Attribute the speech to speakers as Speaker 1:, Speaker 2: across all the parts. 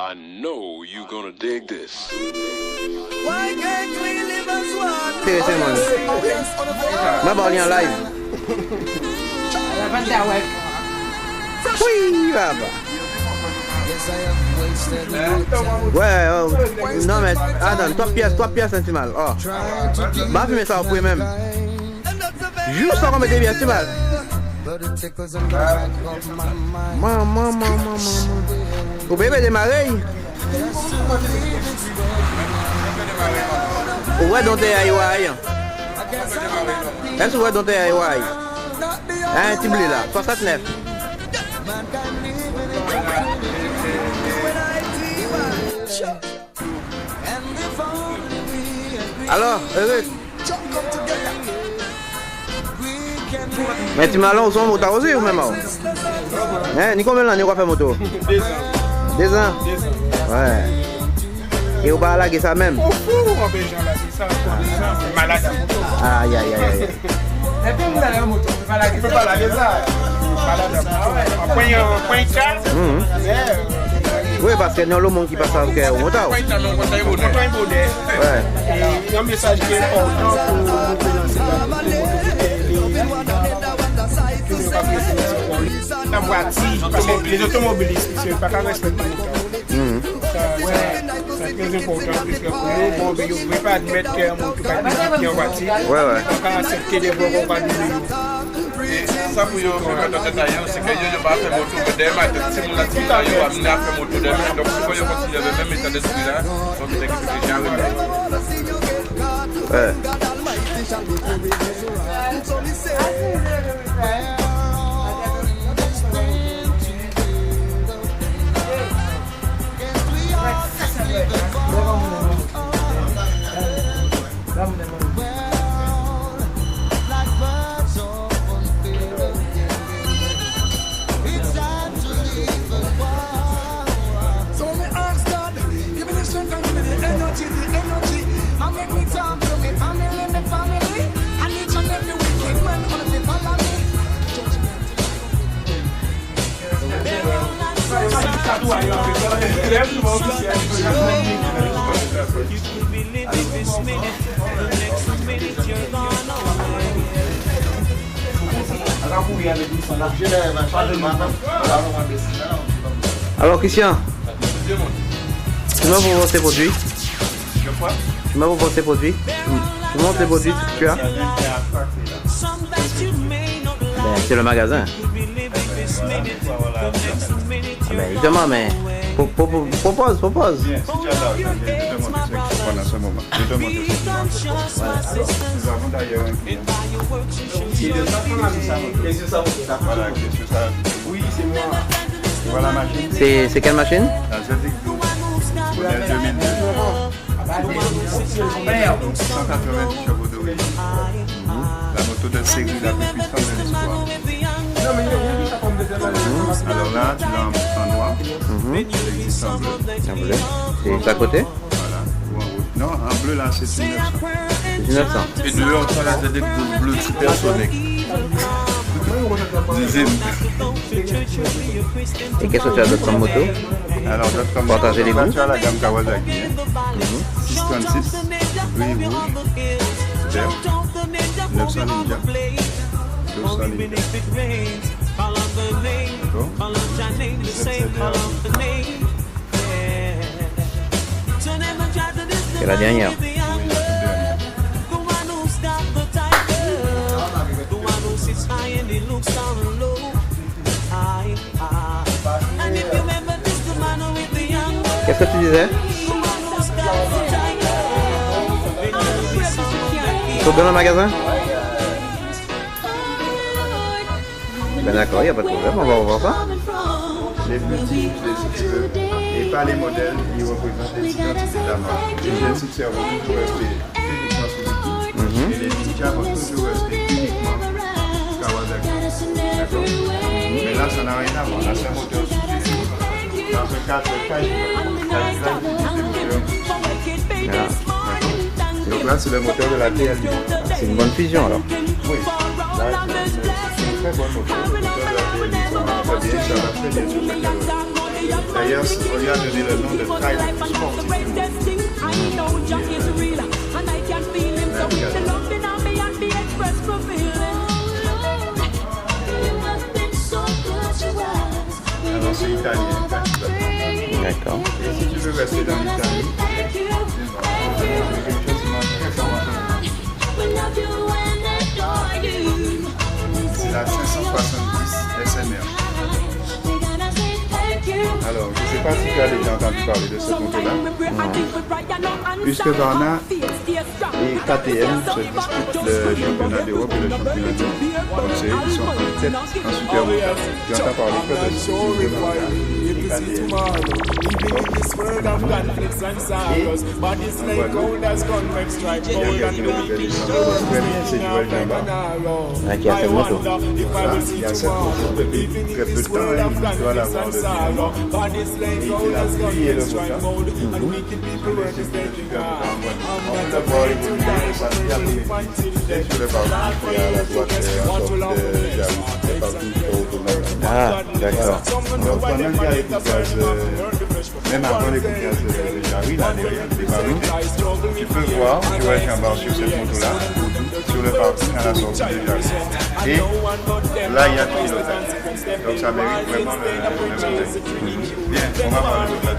Speaker 1: I know you gonna dig this.
Speaker 2: Why can't we live as one?
Speaker 3: Seriously, man. Ma parle en live. Oui, là-bas. Ouais, non mais attends, 3 pièces centimal. Oh. Bah, fumer ça au même. Juste ça comme des pièces centimal. Maman. Vous pouvez démarrer. Ouais, donc t'es aïe. Est-ce que vous donc t'es aïe? Un petit blé là, 69. Alors, heureux. Mais tu m'as lancé en moto aussi ou même? Hein, ni combien d'années on va faire moto? 2 ans. Ouais. Et on va laguer ça même.
Speaker 4: Malade.
Speaker 3: Aïe.
Speaker 4: Et puis vous allez en moto, vous ne pouvez pas laguer ça. Point 4.
Speaker 3: Oui, parce que nous, le monde qui passe à au moto.
Speaker 4: Ouais. Et un message qui est important pour nous la voiture, parce que les automobilistes, ils ne peuvent pas respecter le moteur. C'est très important, puisque pour nous, vous ne pouvez pas admettre qu'un moteur qui est en voiture, on peut accepter des voies pas de
Speaker 5: ça pour yo faire dans détail c'est que yo pas faire moto mais demain si mon activité yo amener à faire moto demain donc si yo continue le même état d'esprit là donc c'est que déjà
Speaker 3: Alors Christian, tu m'as proposé tes produits? Tu m'as proposé tes produits? Tu montres les produits que tu as? C'est le magasin. Évidemment, mais propose.
Speaker 5: oui c'est moi voilà la machine
Speaker 3: c'est quelle machine?
Speaker 5: La ZX12 modèle 2002 190 chevaux d'origine la moto de série la plus puissante de l'histoire. Alors là, tu l'as en noir, il existe en bleu.
Speaker 3: C'est à côté?
Speaker 5: Voilà. Non, en bleu là, c'est une 900.
Speaker 3: C'est une 900. Et
Speaker 5: dehors, tu as la ZX12 bleu supersonique. Deuxième.
Speaker 3: Et qu'est-ce que tu as d'autre comme moto?
Speaker 5: Alors, d'autres comme moto, tu as la gamme Kawasaki. 636, gris rouge, vert, 900 Ninja. 200 Ninja.
Speaker 3: C'est la dernière. Qu'est-ce que tu disais? Il faut bien dans le magasin? Ben d'accord, il n'y a pas de problème, on va revoir ça.
Speaker 5: Les petits, si tu veux, et pas les modèles, ils représentent les identités de la marque. Les identités vont toujours rester uniquement Suzuki, et les Ninja vont toujours rester uniquement Kawasaki. D'accord? Mais là, ça n'a rien à voir, là c'est un moteur Suzuki. Dans ce cas, donc là, c'est le moteur de la TLB.
Speaker 3: C'est une bonne fusion alors.
Speaker 5: Oui, là, c'est une très bonne moteur. Le moteur de la TLB, ça marche très bien, ça va très bien sur cette calorie. D'ailleurs, on lui a donné le nom de taille sportif. Alors c'est italien.
Speaker 3: D'accord.
Speaker 5: Et si tu veux rester dans l'Italie, c'est la 570 SMR. Alors, je ne sais pas si tu as déjà entendu parler de ce moto-là. Puisque Varna et KTM se disputent le championnat d'Europe et le championnat du monde. Donc c'est eux qui sont en tête en super moto. Tu entends parler que de KTM.
Speaker 3: Qui a cette moto.
Speaker 5: Il y a cette moto depuis très peu de temps, il doit l'avoir de il a plié le moteur. On peut voir évoluer ça sur le parcours, il y a la droite en sorte de Jarry, le parcours autonome.
Speaker 3: Ah, d'accord.
Speaker 5: Donc pendant qu'il y a les couplages, même avant les couplages de Jarry, là derrière, les barriques, tu peux voir, tu vois Chambard sur cette moto-là, sur le parcours à la sortie de Jarry. Et là, il y a le pilotage. Donc ça mérite vraiment le bien, on va parler de ça.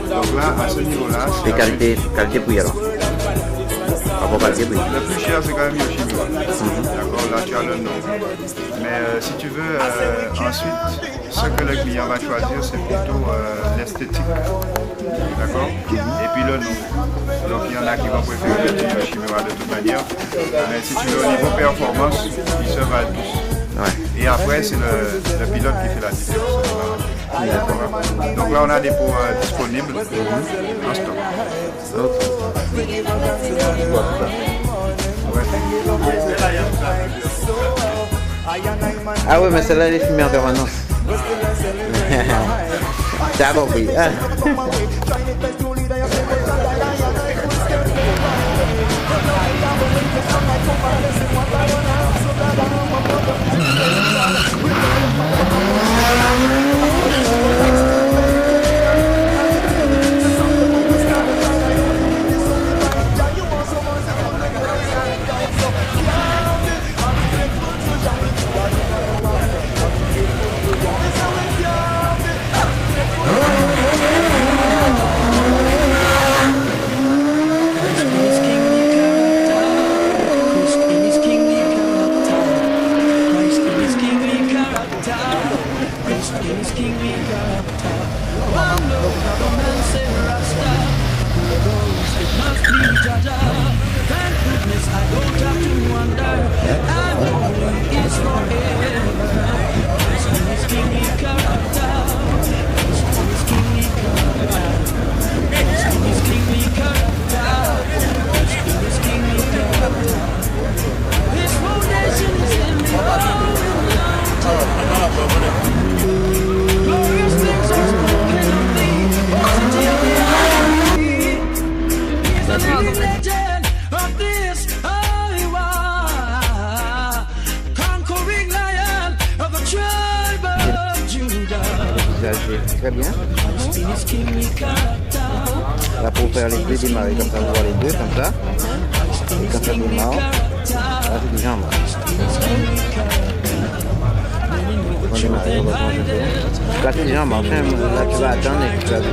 Speaker 5: Donc là, à ce niveau-là,
Speaker 3: c'est qualité prix alors.
Speaker 5: le plus cher, c'est quand même Yoshimura. D'accord, là tu as le nom. Mais si tu veux, ensuite, ce que le client va choisir, c'est plutôt l'esthétique. D'accord. Et puis le nom. Donc il y en a qui vont préférer le Yoshimura de toute manière. Mais si tu veux, au niveau performance, ils se valent tous.
Speaker 3: Ouais.
Speaker 5: Et après, c'est le pilote qui fait la différence. Donc là, on a des pots disponibles en stock.
Speaker 3: Ah ouais, mais celle-là, elle est filmée en permanence. T'as compris. Très bien. Là pour faire les deux démarrer comme ça, on voit les deux comme ça. Et quand ça démarre, là c'est des jambes. On va démarrer, on va changer. Là c'est des jambes, enfin là tu vas attendre et tu vas voir.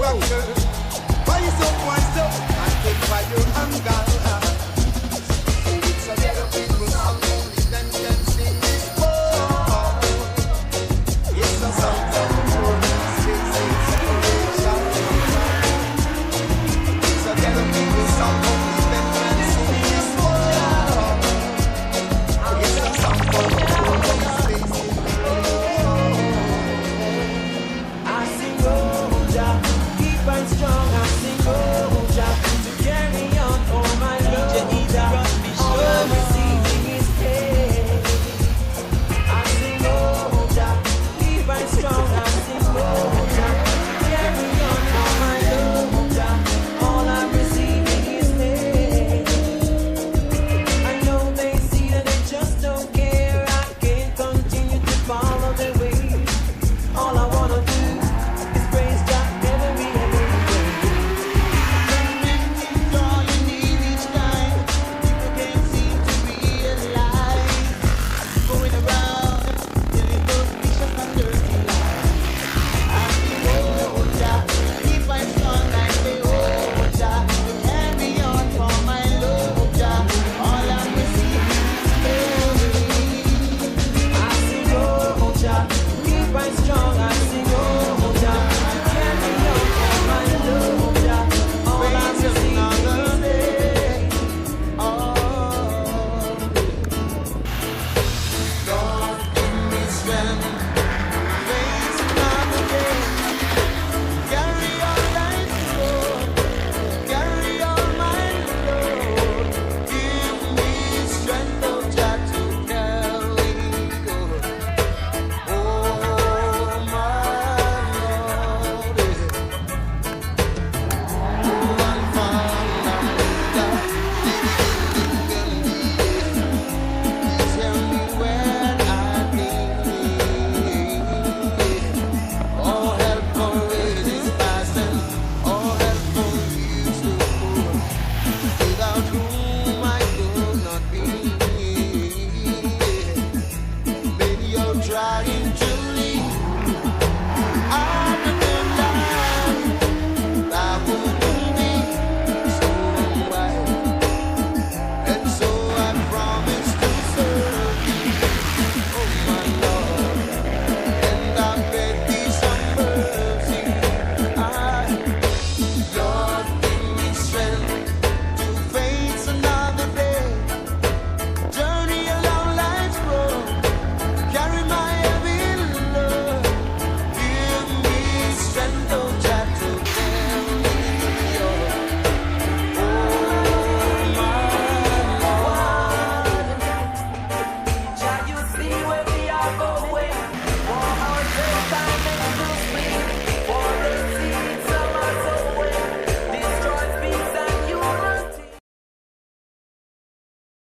Speaker 4: Moto.